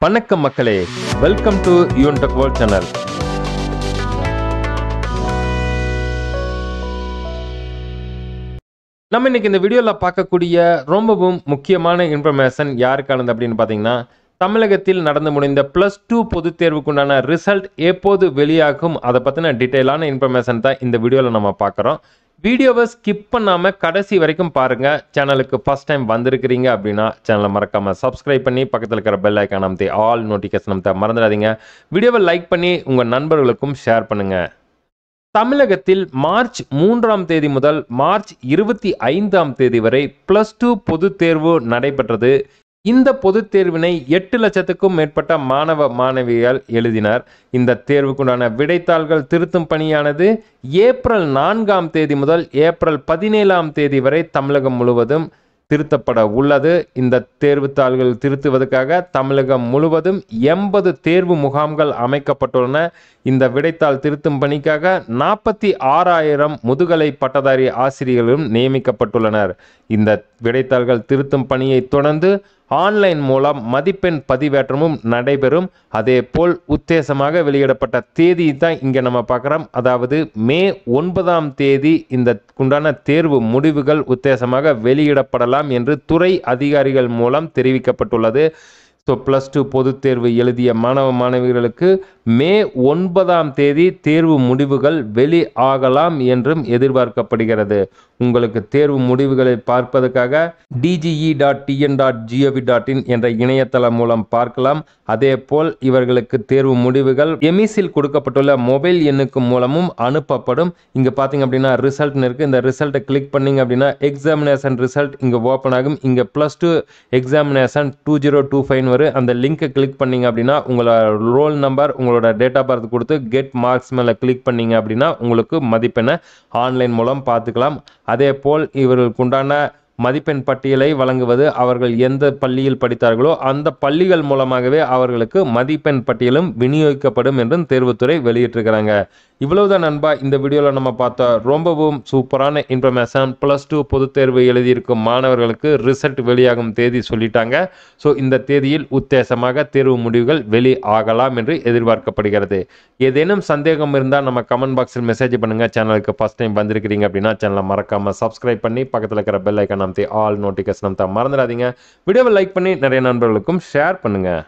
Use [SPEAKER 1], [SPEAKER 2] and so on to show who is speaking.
[SPEAKER 1] வணக்கம் மக்களே, welcome to யூன்டெக் world channel. நம்ம இன்னைக்கு இந்த வீடியோல பார்க்கக்கூடிய ரொம்பவும் முக்கியமான இன்ஃபர்மேஷன் யாருக்கானது அப்படின்னு பார்த்தீங்கன்னா, தமிழகத்தில் நடந்து முடிந்த +2 பொதுத் தேர்வுக்குண்டான ரிசல்ட் எப்போது வெளியாகும் அதை பற்றின டீட்டெயிலான இன்ஃபர்மேஷன் தான் இந்த வீடியோவில் நம்ம பார்க்குறோம். வீடியோவை ஸ்கிப் பண்ணாமல் கடைசி வரைக்கும் பாருங்கள். சேனலுக்கு ஃபர்ஸ்ட் டைம் வந்திருக்கிறீங்க அப்படின்னா சேனலை மறக்காமல் சப்ஸ்கிரைப் பண்ணி பக்கத்தில் இருக்கிற பெல் ஐக்கான் அமைத்து ஆல் நோட்டிஃபிகேஷன் அமைத்த மறந்துடாதீங்க. வீடியோவை லைக் பண்ணி உங்கள் நண்பர்களுக்கும் ஷேர் பண்ணுங்கள். தமிழகத்தில் மார்ச் 3ஆம் தேதி முதல் மார்ச் 25ஆம் தேதி வரை +2 பொதுத் தேர்வு நடைபெற்றது. இந்த பொதுத் தேர்வினை 8 லட்சத்துக்கும் மேற்பட்ட மாணவ மாணவிகள் எழுதினர். இந்த தேர்வுக்குண்டான விடைத்தாள்கள் திருத்தும் பணியானது ஏப்ரல் 4ஆம் தேதி முதல் ஏப்ரல் 17ஆம் தேதி வரை தமிழகம் முழுவதும் திருத்தப்பட உள்ளது. இந்த தேர்வுத்தாள்கள் திருத்துவதற்காக தமிழகம் முழுவதும் 80 தேர்வு முகாம்கள் அமைக்கப்பட்டுள்ளன. இந்த விடைத்தாள் திருத்தும் பணிக்காக 46,000 முதுகலை பட்டதாரி ஆசிரியர்களும் நியமிக்கப்பட்டுள்ளனர். இந்த விடைத்தாள்கள் திருத்தும் பணியை தொடர்ந்து ஆன்லைன் மூலம் மதிப்பெண் பதிவேற்றமும் நடைபெறும். அதே போல் உத்தேசமாக வெளியிடப்பட்ட தேதி தான் இங்கே நம்ம பார்க்குறோம். அதாவது மே 9ஆம் தேதி இந்த உண்டான தேர்வு முடிவுகள் உத்தேசமாக வெளியிடப்படலாம் என்று துறை அதிகாரிகள் மூலம் தெரிவிக்கப்பட்டுள்ளது. ஸோ +2 பொதுத் தேர்வு எழுதிய மாணவ மாணவிகளுக்கு மே 9ஆம் தேதி தேர்வு முடிவுகள் வெளியாகலாம் என்றும் எதிர்பார்க்கப்படுகிறது. உங்களுக்கு தேர்வு முடிவுகளை பார்ப்பதற்காக dge.tn.gov.in என்ற இணையதளம் மூலம் பார்க்கலாம். அதே போல் இவர்களுக்கு தேர்வு முடிவுகள் எமிஸில் கொடுக்கப்பட்டுள்ள மொபைல் எண்ணுக்கு மூலமும் அனுப்பப்படும். இங்கே பார்த்தீங்க அப்படின்னா ரிசல்ட்னு இருக்குது. இந்த ரிசல்ட்டை கிளிக் பண்ணிங்க அப்படின்னா எக்ஸாமினேஷன் ரிசல்ட் இங்கே ஓப்பன் ஆகும். இங்கே +2 எக்ஸாமினேஷன் 2025 வரும். அந்த லிங்கை கிளிக் பண்ணிங்க அப்படின்னா உங்களோட ரோல் நம்பர், உங்களோட டேட் ஆஃப் பர்த் கொடுத்து கெட் மார்க்ஸ் மேலே கிளிக் பண்ணிங்க அப்படின்னா உங்களுக்கு மதிப்பெண்ணை ஆன்லைன் மூலம் பார்த்துக்கலாம். அதே போல் இவர்களுக்கு உண்டான மதிப்பெண் பட்டியலை வழங்குவது அவர்கள் எந்த பள்ளியில் படித்தார்களோ அந்த பள்ளிகள் மூலமாகவே அவர்களுக்கு மதிப்பெண் பட்டியலும் விநியோகிக்கப்படும் என்றும் தேர்வுத்துறை வெளியிட்டிருக்கிறாங்க. இவ்வளவுதான் நண்பா, இந்த வீடியோவில் நம்ம பார்த்த ரொம்பவும் சூப்பரான இன்ஃபர்மேஷன். +2 பொதுத் தேர்வு எழுதியிருக்கும் மாணவர்களுக்கு ரிசல்ட் வெளியாகும் தேதி சொல்லிட்டாங்க. ஸோ இந்த தேதியில் உத்தேசமாக தேர்வு முடிவுகள் வெளியாகலாம் என்று எதிர்பார்க்கப்படுகிறது. ஏதேனும் சந்தேகம் இருந்தால் நம்ம கமெண்ட் பாக்ஸில் மெசேஜ் பண்ணுங்கள். சேனலுக்கு ஃபர்ஸ்ட் டைம் வந்திருக்கிறீங்க அப்படின்னா சேனலை மறக்காமல் சப்ஸ்கிரைப் பண்ணி பக்கத்தில் இருக்கிற பெல் ஐக்கான் அமைத்து ஆல் நோட்டிஃபிகேஷன் அமைத்த மறந்துடாதீங்க. வீடியோவை லைக் பண்ணி நிறைய நண்பர்களுக்கும் ஷேர் பண்ணுங்கள்.